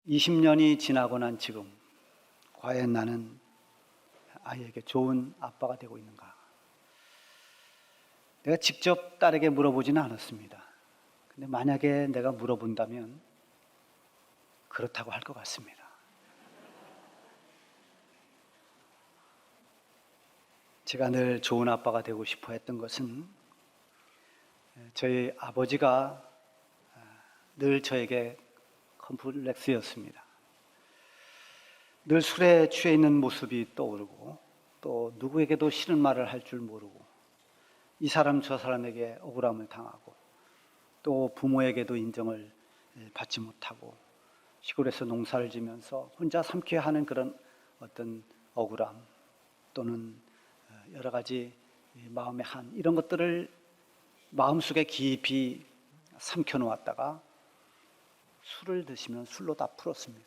20년이 지나고 난 지금 과연 나는 아이에게 좋은 아빠가 되고 있는가? 내가 직접 딸에게 물어보지는 않았습니다. 근데 만약에 내가 물어본다면 그렇다고 할 것 같습니다. 제가 늘 좋은 아빠가 되고 싶어 했던 것은 저희 아버지가 늘 저에게 컴플렉스였습니다. 늘 술에 취해 있는 모습이 떠오르고 또 누구에게도 싫은 말을 할 줄 모르고 이 사람 저 사람에게 억울함을 당하고 또 부모에게도 인정을 받지 못하고 시골에서 농사를 지면서 혼자 삼켜야 하는 그런 어떤 억울함 또는 여러 가지 마음의 한 이런 것들을 마음속에 깊이 삼켜놓았다가 술을 드시면 술로 다 풀었습니다.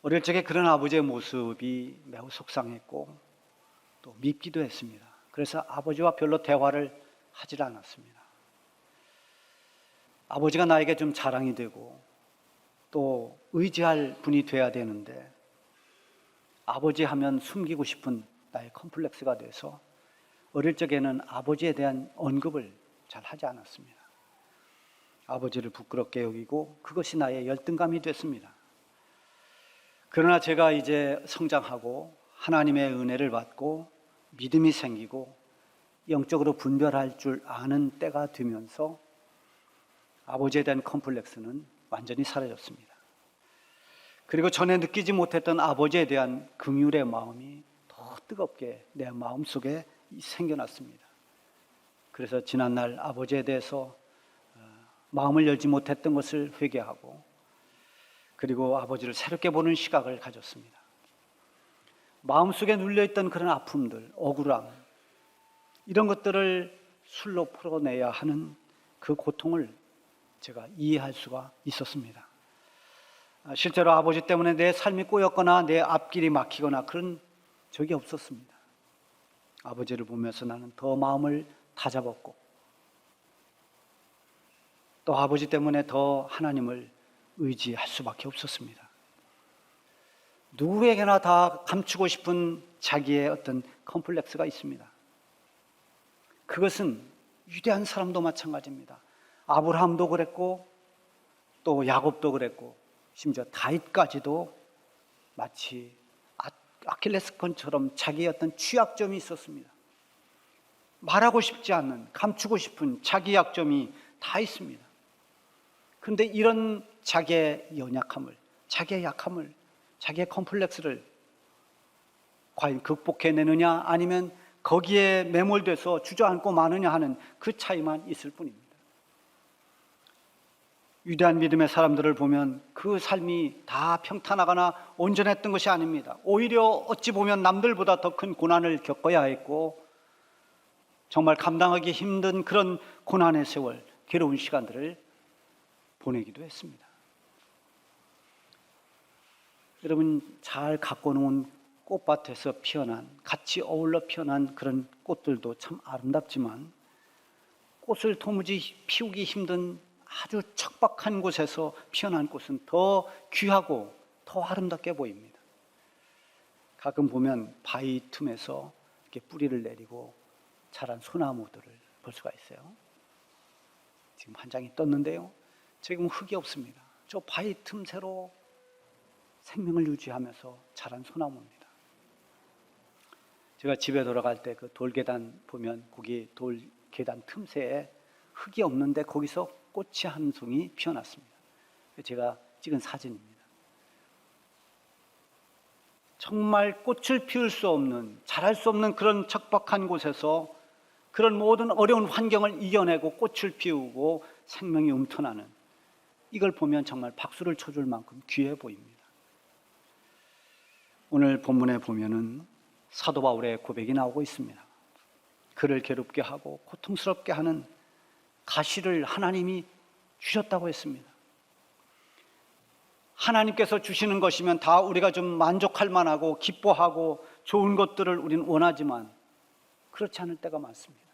어릴 적에 그런 아버지의 모습이 매우 속상했고 또 밉기도 했습니다. 그래서 아버지와 별로 대화를 하질 않았습니다. 아버지가 나에게 좀 자랑이 되고 또 의지할 분이 돼야 되는데 아버지 하면 숨기고 싶은 나의 컴플렉스가 돼서 어릴 적에는 아버지에 대한 언급을 잘 하지 않았습니다. 아버지를 부끄럽게 여기고 그것이 나의 열등감이 됐습니다. 그러나 제가 이제 성장하고 하나님의 은혜를 받고 믿음이 생기고 영적으로 분별할 줄 아는 때가 되면서 아버지에 대한 컴플렉스는 완전히 사라졌습니다. 그리고 전에 느끼지 못했던 아버지에 대한 긍휼의 마음이 더 뜨겁게 내 마음속에 생겨났습니다. 그래서 지난날 아버지에 대해서 마음을 열지 못했던 것을 회개하고 그리고 아버지를 새롭게 보는 시각을 가졌습니다. 마음속에 눌려있던 그런 아픔들, 억울함 이런 것들을 술로 풀어내야 하는 그 고통을 제가 이해할 수가 있었습니다. 실제로 아버지 때문에 내 삶이 꼬였거나 내 앞길이 막히거나 그런 적이 없었습니다. 아버지를 보면서 나는 더 마음을 다잡았고 또 아버지 때문에 더 하나님을 의지할 수밖에 없었습니다. 누구에게나 다 감추고 싶은 자기의 어떤 컴플렉스가 있습니다. 그것은 위대한 사람도 마찬가지입니다. 아브라함도 그랬고 또 야곱도 그랬고 심지어 다윗까지도 마치 아킬레스건처럼 자기의 어떤 취약점이 있었습니다. 말하고 싶지 않는 감추고 싶은 자기 약점이 다 있습니다. 그런데 이런 자기의 연약함을, 자기의 약함을, 자기의 컴플렉스를 과연 극복해내느냐 아니면 거기에 매몰돼서 주저앉고 마느냐 하는 그 차이만 있을 뿐입니다. 위대한 믿음의 사람들을 보면 그 삶이 다 평탄하거나 온전했던 것이 아닙니다. 오히려 어찌 보면 남들보다 더 큰 고난을 겪어야 했고 정말 감당하기 힘든 그런 고난의 세월, 괴로운 시간들을 보내기도 했습니다. 여러분 잘 갖고 놓은 꽃밭에서 피어난 같이 어울러 피어난 그런 꽃들도 참 아름답지만 꽃을 도무지 피우기 힘든 아주 척박한 곳에서 피어난 꽃은 더 귀하고 더 아름답게 보입니다. 가끔 보면 바위 틈에서 이렇게 뿌리를 내리고 자란 소나무들을 볼 수가 있어요. 지금 한 장이 떴는데요. 지금 흙이 없습니다. 저 바위 틈새로 생명을 유지하면서 자란 소나무입니다. 제가 집에 돌아갈 때 그 돌계단 보면 거기 돌계단 틈새에 흙이 없는데 거기서 꽃이 한 송이 피어났습니다. 제가 찍은 사진입니다. 정말 꽃을 피울 수 없는, 자랄 수 없는 그런 척박한 곳에서 그런 모든 어려운 환경을 이겨내고 꽃을 피우고 생명이 움터나는 이걸 보면 정말 박수를 쳐줄 만큼 귀해 보입니다. 오늘 본문에 보면은 사도 바울의 고백이 나오고 있습니다. 그를 괴롭게 하고 고통스럽게 하는 가시를 하나님이 주셨다고 했습니다. 하나님께서 주시는 것이면 다 우리가 좀 만족할 만하고 기뻐하고 좋은 것들을 우리는 원하지만 그렇지 않을 때가 많습니다.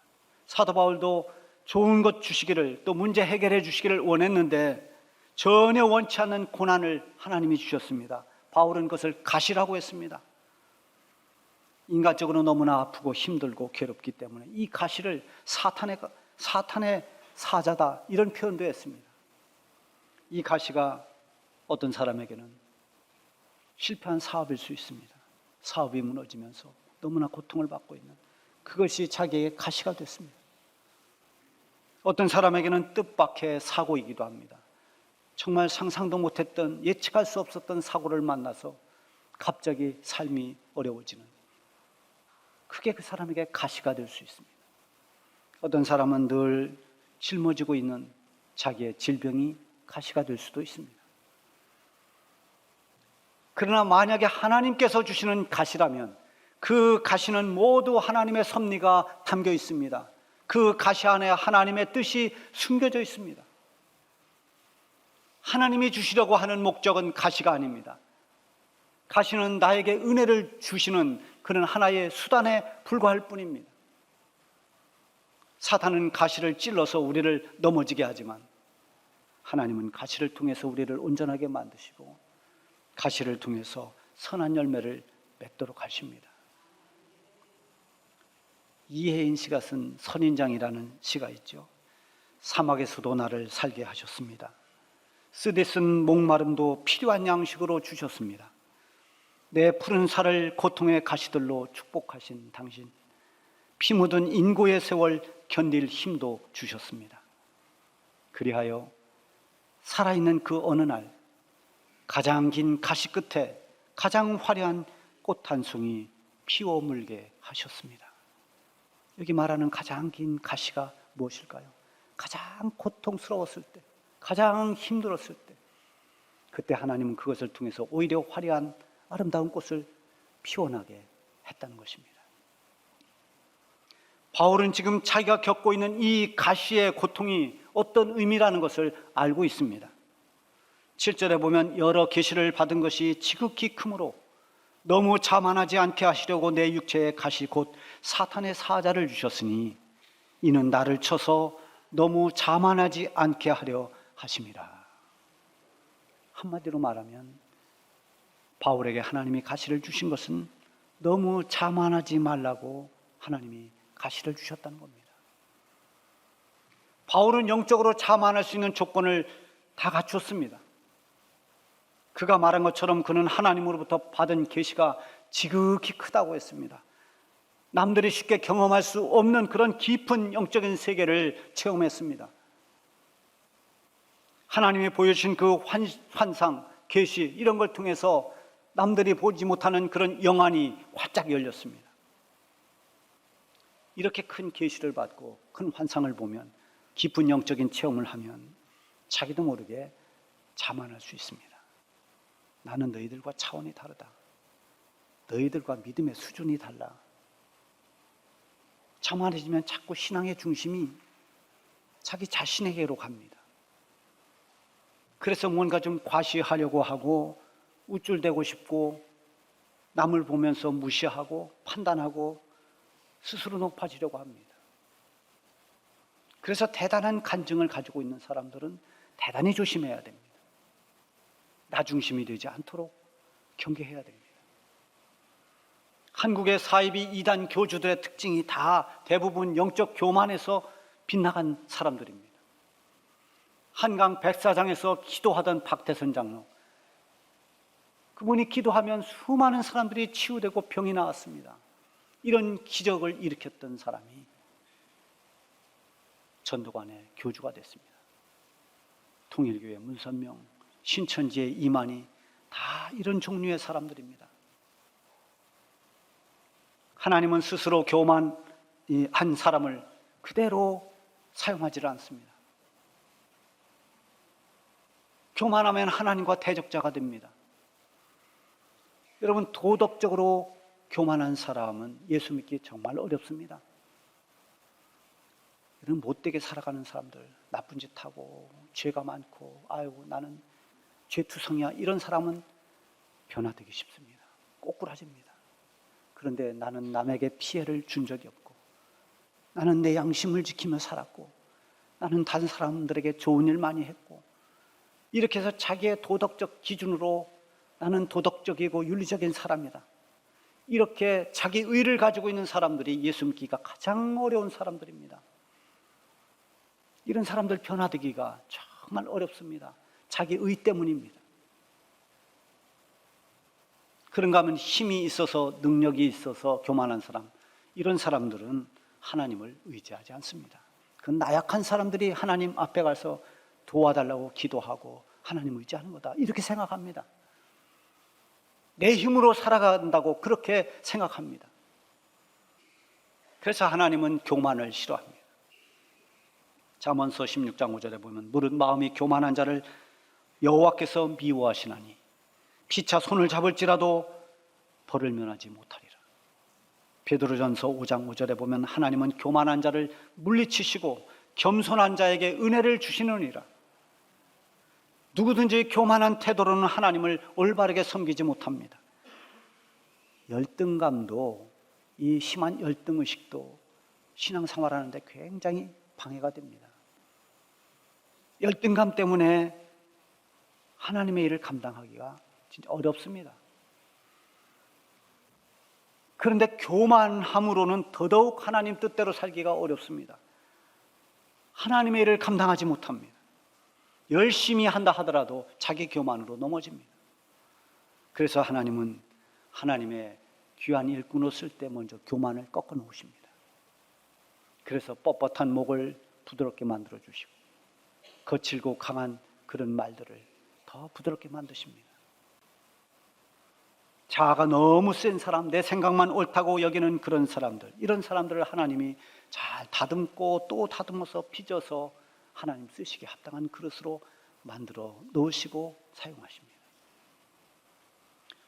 사도 바울도 좋은 것 주시기를 또 문제 해결해 주시기를 원했는데 전혀 원치 않는 고난을 하나님이 주셨습니다. 바울은 그것을 가시라고 했습니다. 인간적으로 너무나 아프고 힘들고 괴롭기 때문에 이 가시를 사탄의 사자다, 이런 표현도 했습니다. 이 가시가 어떤 사람에게는 실패한 사업일 수 있습니다. 사업이 무너지면서 너무나 고통을 받고 있는 그것이 자기에게 가시가 됐습니다. 어떤 사람에게는 뜻밖의 사고이기도 합니다. 정말 상상도 못했던, 예측할 수 없었던 사고를 만나서 갑자기 삶이 어려워지는, 그게 그 사람에게 가시가 될 수 있습니다. 어떤 사람은 늘 짊어지고 있는 자기의 질병이 가시가 될 수도 있습니다. 그러나 만약에 하나님께서 주시는 가시라면 그 가시는 모두 하나님의 섭리가 담겨 있습니다. 그 가시 안에 하나님의 뜻이 숨겨져 있습니다. 하나님이 주시려고 하는 목적은 가시가 아닙니다. 가시는 나에게 은혜를 주시는 그런 하나의 수단에 불과할 뿐입니다. 사탄은 가시를 찔러서 우리를 넘어지게 하지만 하나님은 가시를 통해서 우리를 온전하게 만드시고 가시를 통해서 선한 열매를 맺도록 하십니다. 이혜인 씨가 쓴 선인장이라는 시가 있죠. 사막에서도 나를 살게 하셨습니다. 쓰디 쓴 목마름도 필요한 양식으로 주셨습니다. 내 푸른 살을 고통의 가시들로 축복하신 당신, 피 묻은 인고의 세월 견딜 힘도 주셨습니다. 그리하여 살아있는 그 어느 날 가장 긴 가시 끝에 가장 화려한 꽃 한 송이 피워 물게 하셨습니다. 여기 말하는 가장 긴 가시가 무엇일까요? 가장 고통스러웠을 때, 가장 힘들었을 때, 그때 하나님은 그것을 통해서 오히려 화려한 아름다운 꽃을 피워나게 했다는 것입니다. 바울은 지금 자기가 겪고 있는 이 가시의 고통이 어떤 의미라는 것을 알고 있습니다. 7절에 보면 여러 계시를 받은 것이 지극히 크므로 너무 자만하지 않게 하시려고 내 육체에 가시 곧 사탄의 사자를 주셨으니 이는 나를 쳐서 너무 자만하지 않게 하려 하심이라. 한마디로 말하면 바울에게 하나님이 가시를 주신 것은 너무 자만하지 말라고 하나님이 가시를 주셨다는 겁니다. 바울은 영적으로 자만할 수 있는 조건을 다 갖췄습니다. 그가 말한 것처럼 그는 하나님으로부터 받은 계시가 지극히 크다고 했습니다. 남들이 쉽게 경험할 수 없는 그런 깊은 영적인 세계를 체험했습니다. 하나님이 보여주신 그 환상, 계시 이런 걸 통해서 남들이 보지 못하는 그런 영안이 활짝 열렸습니다. 이렇게 큰 계시를 받고 큰 환상을 보면, 깊은 영적인 체험을 하면 자기도 모르게 자만할 수 있습니다. 나는 너희들과 차원이 다르다. 너희들과 믿음의 수준이 달라. 자만해지면 자꾸 신앙의 중심이 자기 자신에게로 갑니다. 그래서 뭔가 좀 과시하려고 하고 우쭐대고 싶고 남을 보면서 무시하고 판단하고 스스로 높아지려고 합니다. 그래서 대단한 간증을 가지고 있는 사람들은 대단히 조심해야 됩니다. 나 중심이 되지 않도록 경계해야 됩니다. 한국의 사이비 이단 교주들의 특징이 다 대부분 영적 교만에서 빗나간 사람들입니다. 한강 백사장에서 기도하던 박태선 장로, 그분이 기도하면 수많은 사람들이 치유되고 병이 나았습니다. 이런 기적을 일으켰던 사람이 전도관의 교주가 됐습니다. 통일교회 문선명, 신천지의 이만희, 다 이런 종류의 사람들입니다. 하나님은 스스로 교만한 사람을 그대로 사용하지를 않습니다. 교만하면 하나님과 대적자가 됩니다. 여러분, 도덕적으로 교만한 사람은 예수 믿기 정말 어렵습니다. 이런 못되게 살아가는 사람들, 나쁜 짓 하고 죄가 많고 아이고 나는 죄투성이야, 이런 사람은 변화되기 쉽습니다. 꼬꾸라집니다. 그런데 나는 남에게 피해를 준 적이 없고, 나는 내 양심을 지키며 살았고, 나는 다른 사람들에게 좋은 일 많이 했고, 이렇게 해서 자기의 도덕적 기준으로 나는 도덕적이고 윤리적인 사람이다, 이렇게 자기 의를 가지고 있는 사람들이 예수 믿기가 가장 어려운 사람들입니다. 이런 사람들 변화되기가 정말 어렵습니다. 자기 의 때문입니다. 그런가 하면 힘이 있어서 능력이 있어서 교만한 사람, 이런 사람들은 하나님을 의지하지 않습니다. 그 나약한 사람들이 하나님 앞에 가서 도와달라고 기도하고 하나님 의지하는 거다, 이렇게 생각합니다. 내 힘으로 살아간다고 그렇게 생각합니다. 그래서 하나님은 교만을 싫어합니다. 잠언서 16장 5절에 보면 무릇 마음이 교만한 자를 여호와께서 미워하시나니 피차 손을 잡을지라도 벌을 면하지 못하리라. 베드로전서 5장 5절에 보면 하나님은 교만한 자를 물리치시고 겸손한 자에게 은혜를 주시느니라. 누구든지 교만한 태도로는 하나님을 올바르게 섬기지 못합니다. 열등감도, 이 심한 열등의식도 신앙생활하는데 굉장히 방해가 됩니다. 열등감 때문에 하나님의 일을 감당하기가 진짜 어렵습니다. 그런데 교만함으로는 더더욱 하나님 뜻대로 살기가 어렵습니다. 하나님의 일을 감당하지 못합니다. 열심히 한다 하더라도 자기 교만으로 넘어집니다. 그래서 하나님은 하나님의 귀한 일꾼을 쓸 때 먼저 교만을 꺾어 놓으십니다. 그래서 뻣뻣한 목을 부드럽게 만들어 주시고 거칠고 강한 그런 말들을 더 부드럽게 만드십니다. 자아가 너무 센 사람, 내 생각만 옳다고 여기는 그런 사람들, 이런 사람들을 하나님이 잘 다듬고 또 다듬어서 빚어서 하나님 쓰시기에 합당한 그릇으로 만들어 놓으시고 사용하십니다.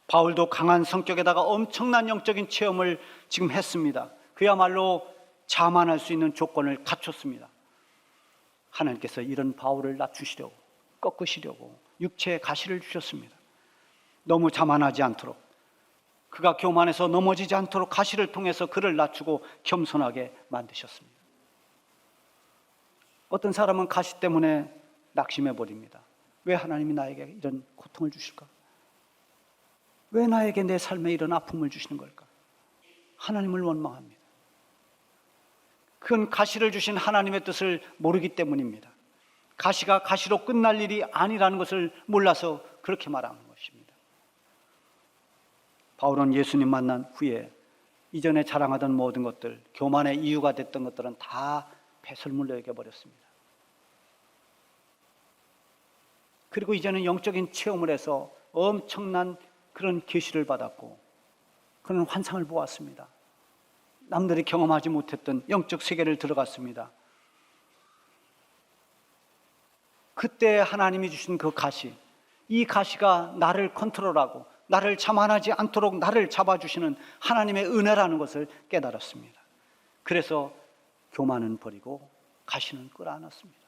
바울도 강한 성격에다가 엄청난 영적인 체험을 지금 했습니다. 그야말로 자만할 수 있는 조건을 갖췄습니다. 하나님께서 이런 바울을 낮추시려고, 꺾으시려고 육체의 가시를 주셨습니다. 너무 자만하지 않도록, 그가 교만해서 넘어지지 않도록 가시를 통해서 그를 낮추고 겸손하게 만드셨습니다. 어떤 사람은 가시 때문에 낙심해 버립니다. 왜 하나님이 나에게 이런 고통을 주실까? 왜 나에게 내 삶에 이런 아픔을 주시는 걸까? 하나님을 원망합니다. 그건 가시를 주신 하나님의 뜻을 모르기 때문입니다. 가시가 가시로 끝날 일이 아니라는 것을 몰라서 그렇게 말하는 것입니다. 바울은 예수님 만난 후에 이전에 자랑하던 모든 것들, 교만의 이유가 됐던 것들은 다 배설물로 여겨버렸습니다. 그리고 이제는 영적인 체험을 해서 엄청난 그런 계시를 받았고 그런 환상을 보았습니다. 남들이 경험하지 못했던 영적 세계를 들어갔습니다. 그때 하나님이 주신 그 가시, 이 가시가 나를 컨트롤하고 나를 자만하지 않도록 나를 잡아주시는 하나님의 은혜라는 것을 깨달았습니다. 그래서 교만은 버리고 가시는 끌어안았습니다.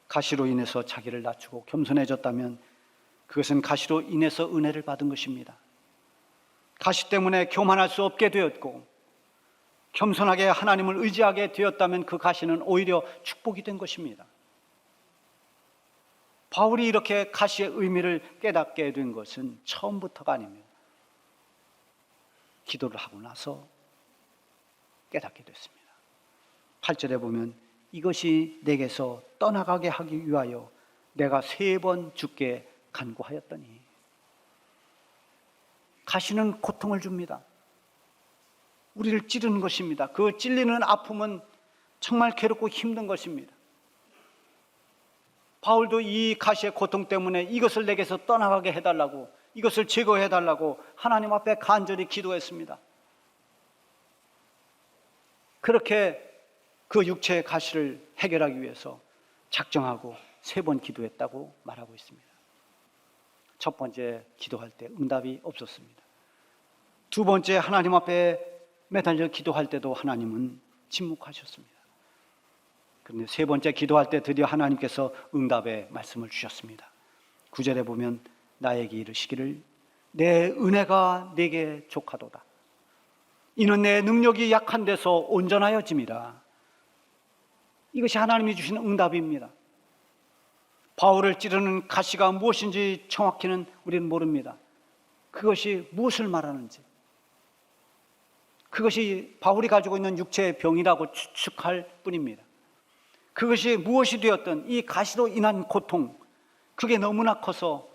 가시로 인해서 자기를 낮추고 겸손해졌다면 그것은 가시로 인해서 은혜를 받은 것입니다. 가시 때문에 교만할 수 없게 되었고 겸손하게 하나님을 의지하게 되었다면 그 가시는 오히려 축복이 된 것입니다. 바울이 이렇게 가시의 의미를 깨닫게 된 것은 처음부터가 아닙니다. 기도를 하고 나서 깨닫게 됐습니다. 8절에 보면 이것이 내게서 떠나가게 하기 위하여 내가 3번 주께 간구하였더니, 가시는 고통을 줍니다. 우리를 찌르는 것입니다. 그 찔리는 아픔은 정말 괴롭고 힘든 것입니다. 바울도 이 가시의 고통 때문에 이것을 내게서 떠나가게 해달라고, 이것을 제거해달라고 하나님 앞에 간절히 기도했습니다. 그렇게 그 육체의 가시를 해결하기 위해서 작정하고 3번 기도했다고 말하고 있습니다. 첫 번째 기도할 때 응답이 없었습니다. 두 번째 하나님 앞에 매달려 기도할 때도 하나님은 침묵하셨습니다. 그런데 3번째 기도할 때 드디어 하나님께서 응답의 말씀을 주셨습니다. 9절에 보면 나에게 이르시기를 내 은혜가 내게 족하도다. 이는 내 능력이 약한 데서 온전하여짐이라. 이것이 하나님이 주신 응답입니다. 바울을 찌르는 가시가 무엇인지 정확히는 우리는 모릅니다. 그것이 무엇을 말하는지, 그것이 바울이 가지고 있는 육체의 병이라고 추측할 뿐입니다. 그것이 무엇이 되었든 이 가시로 인한 고통, 그게 너무나 커서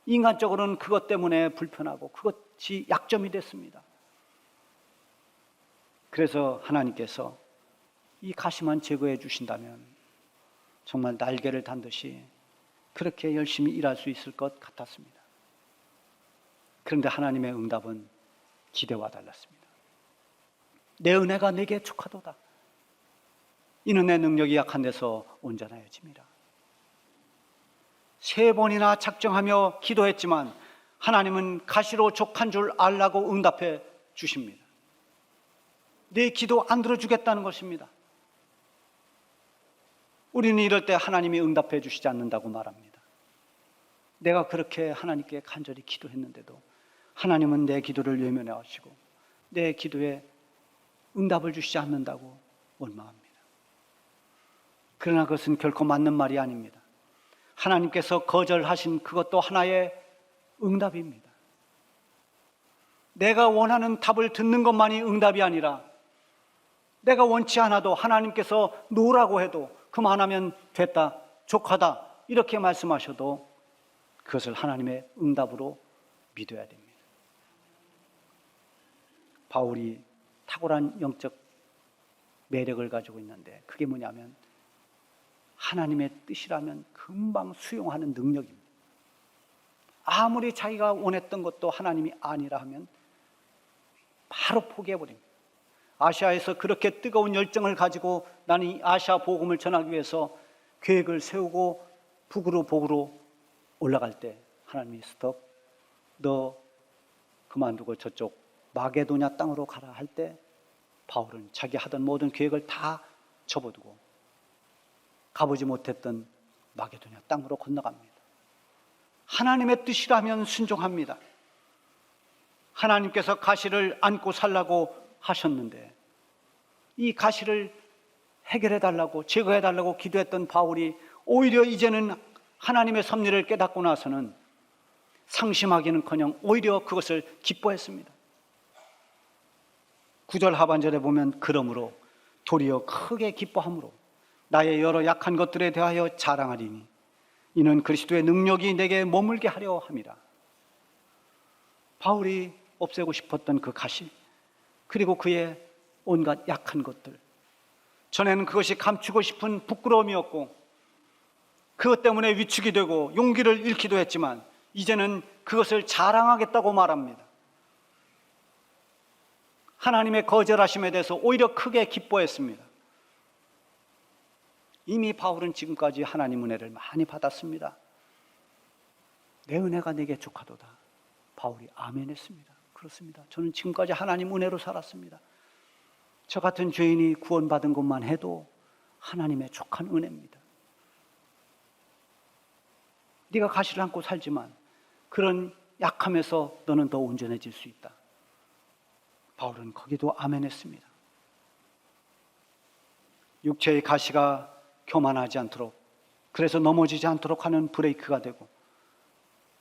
인간적으로는 그것 때문에 불편하고 그것이 약점이 됐습니다. 그래서 하나님께서 이 가시만 제거해 주신다면 정말 날개를 단 듯이 그렇게 열심히 일할 수 있을 것 같았습니다. 그런데 하나님의 응답은 기대와 달랐습니다. 내 은혜가 내게 족하도다. 이는 내 능력이 약한 데서 온전하여짐이라. 3번이나 작정하며 기도했지만 하나님은 가시로 족한 줄 알라고 응답해 주십니다. 내 기도 안 들어주겠다는 것입니다. 우리는 이럴 때 하나님이 응답해 주시지 않는다고 말합니다. 내가 그렇게 하나님께 간절히 기도했는데도 하나님은 내 기도를 외면해 하시고 내 기도에 응답을 주시지 않는다고 원망합니다. 그러나 그것은 결코 맞는 말이 아닙니다. 하나님께서 거절하신 그것도 하나의 응답입니다. 내가 원하는 답을 듣는 것만이 응답이 아니라 내가 원치 않아도 하나님께서 노라고 해도 그만하면 됐다, 족하다 이렇게 말씀하셔도 그것을 하나님의 응답으로 믿어야 됩니다. 바울이 탁월한 영적 매력을 가지고 있는데 그게 뭐냐면 하나님의 뜻이라면 금방 수용하는 능력입니다. 아무리 자기가 원했던 것도 하나님이 아니라 하면 바로 포기해버립니다. 아시아에서 그렇게 뜨거운 열정을 가지고 나는 이 아시아 복음을 전하기 위해서 계획을 세우고 북으로 올라갈 때 하나님이 스톱, 너 그만두고 저쪽 마게도냐 땅으로 가라 할 때 바울은 자기 하던 모든 계획을 다 접어두고 가보지 못했던 마게도냐 땅으로 건너갑니다. 하나님의 뜻이라면 순종합니다. 하나님께서 가시를 안고 살라고 하셨는데 이 가시를 해결해 달라고 제거해 달라고 기도했던 바울이 오히려 이제는 하나님의 섭리를 깨닫고 나서는 상심하기는커녕 오히려 그것을 기뻐했습니다. 9절 하반절에 보면 그러므로 도리어 크게 기뻐함으로 나의 여러 약한 것들에 대하여 자랑하리니 이는 그리스도의 능력이 내게 머물게 하려 함이라. 바울이 없애고 싶었던 그 가시 그리고 그의 온갖 약한 것들, 전에는 그것이 감추고 싶은 부끄러움이었고 그것 때문에 위축이 되고 용기를 잃기도 했지만 이제는 그것을 자랑하겠다고 말합니다. 하나님의 거절하심에 대해서 오히려 크게 기뻐했습니다. 이미 바울은 지금까지 하나님 은혜를 많이 받았습니다. 내 은혜가 내게 족하도다. 바울이 아멘했습니다. 그렇습니다. 저는 지금까지 하나님 은혜로 살았습니다. 저 같은 죄인이 구원받은 것만 해도 하나님의 족한 은혜입니다. 네가 가시를 안고 살지만 그런 약함에서 너는 더 온전해질 수 있다. 바울은 거기도 아멘했습니다. 육체의 가시가 교만하지 않도록, 그래서 넘어지지 않도록 하는 브레이크가 되고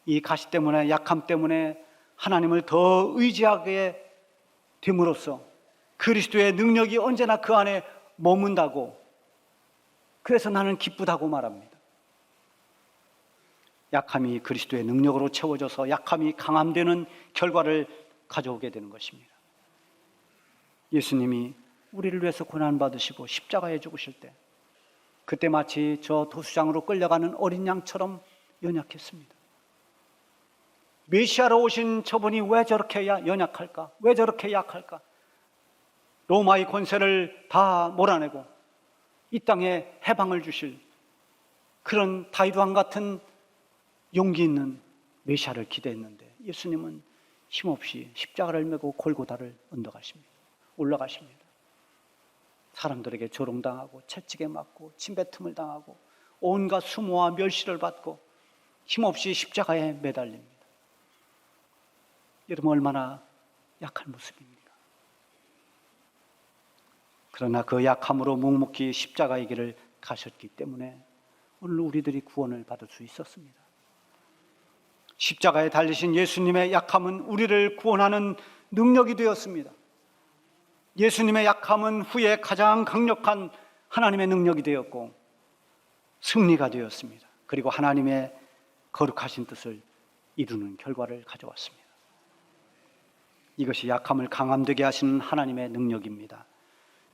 이 가시 때문에, 약함 때문에 하나님을 더 의지하게 됨으로써 그리스도의 능력이 언제나 그 안에 머문다고, 그래서 나는 기쁘다고 말합니다. 약함이 그리스도의 능력으로 채워져서 약함이 강함되는 결과를 가져오게 되는 것입니다. 예수님이 우리를 위해서 고난받으시고 십자가에 죽으실 때 그때 마치 저 도수장으로 끌려가는 어린 양처럼 연약했습니다. 메시아로 오신 저분이 왜 저렇게 연약할까? 왜 저렇게 약할까? 로마의 권세를 다 몰아내고 이 땅에 해방을 주실 그런 다윗왕 같은 용기 있는 메시아를 기대했는데 예수님은 힘없이 십자가를 메고 골고다를 올라가십니다. 사람들에게 조롱당하고 채찍에 맞고 침뱉음을 당하고 온갖 수모와 멸시를 받고 힘없이 십자가에 매달립니다. 여러분 얼마나 약한 모습입니까? 그러나 그 약함으로 묵묵히 십자가의 길을 가셨기 때문에 오늘 우리들이 구원을 받을 수 있었습니다. 십자가에 달리신 예수님의 약함은 우리를 구원하는 능력이 되었습니다. 예수님의 약함은 후에 가장 강력한 하나님의 능력이 되었고 승리가 되었습니다. 그리고 하나님의 거룩하신 뜻을 이루는 결과를 가져왔습니다. 이것이 약함을 강함되게 하시는 하나님의 능력입니다.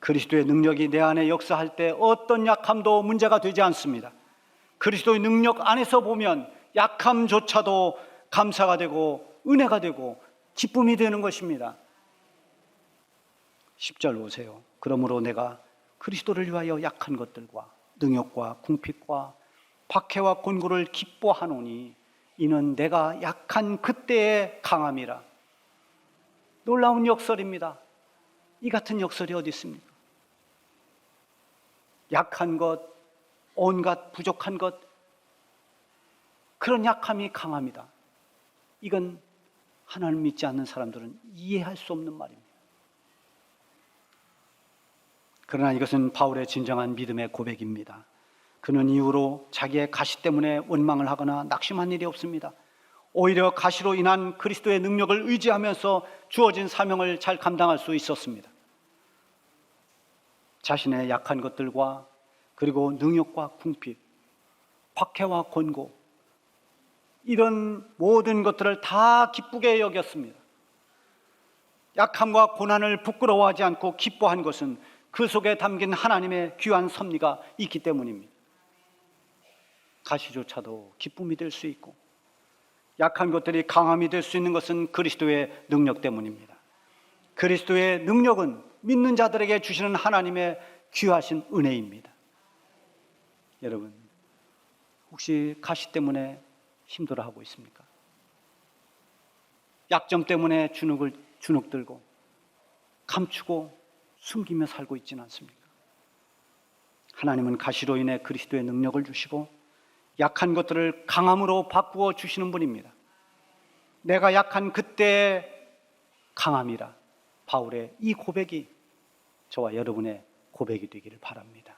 그리스도의 능력이 내 안에 역사할 때 어떤 약함도 문제가 되지 않습니다. 그리스도의 능력 안에서 보면 약함조차도 감사가 되고 은혜가 되고 기쁨이 되는 것입니다. 10절 보세요. 그러므로 내가 그리스도를 위하여 약한 것들과 능욕과 궁핍과 박해와 곤고를 기뻐하노니 이는 내가 약한 그때의 강함이라. 놀라운 역설입니다. 이 같은 역설이 어디 있습니까? 약한 것, 온갖 부족한 것, 그런 약함이 강합니다. 이건 하나님 믿지 않는 사람들은 이해할 수 없는 말입니다. 그러나 이것은 바울의 진정한 믿음의 고백입니다. 그는 이후로 자기의 가시 때문에 원망을 하거나 낙심한 일이 없습니다. 오히려 가시로 인한 그리스도의 능력을 의지하면서 주어진 사명을 잘 감당할 수 있었습니다. 자신의 약한 것들과 그리고 능욕과 궁핍, 박해와 곤고, 이런 모든 것들을 다 기쁘게 여겼습니다. 약함과 고난을 부끄러워하지 않고 기뻐한 것은 그 속에 담긴 하나님의 귀한 섭리가 있기 때문입니다. 가시조차도 기쁨이 될 수 있고 약한 것들이 강함이 될 수 있는 것은 그리스도의 능력 때문입니다. 그리스도의 능력은 믿는 자들에게 주시는 하나님의 귀하신 은혜입니다. 여러분, 혹시 가시 때문에 힘들어하고 있습니까? 약점 때문에 주눅들고 감추고 숨기며 살고 있지는 않습니까? 하나님은 가시로 인해 그리스도의 능력을 주시고 약한 것들을 강함으로 바꾸어 주시는 분입니다. 내가 약한 그때의 강함이라. 바울의 이 고백이 저와 여러분의 고백이 되기를 바랍니다.